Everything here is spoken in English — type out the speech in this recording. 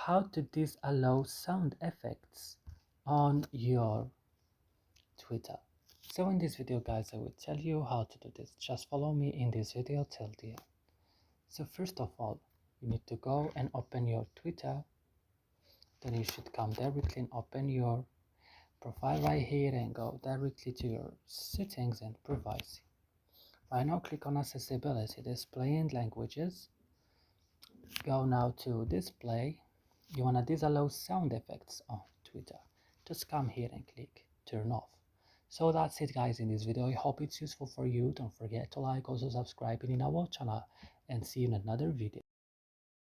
how to disallow sound effects on your Twitter. So in this video guys, I will tell you how to do this. Just follow me in this video till the end. So first of all, you need to go and open your Twitter. Then you should come directly and open your profile right here and go directly to your settings and privacy. Right now click on accessibility, display and languages. Go now to display. You want to disallow sound effects on Twitter. Just come here and click turn off. So that's it guys in this video. I hope it's useful for you. Don't forget to like, also subscribe in our channel, and see you in another video.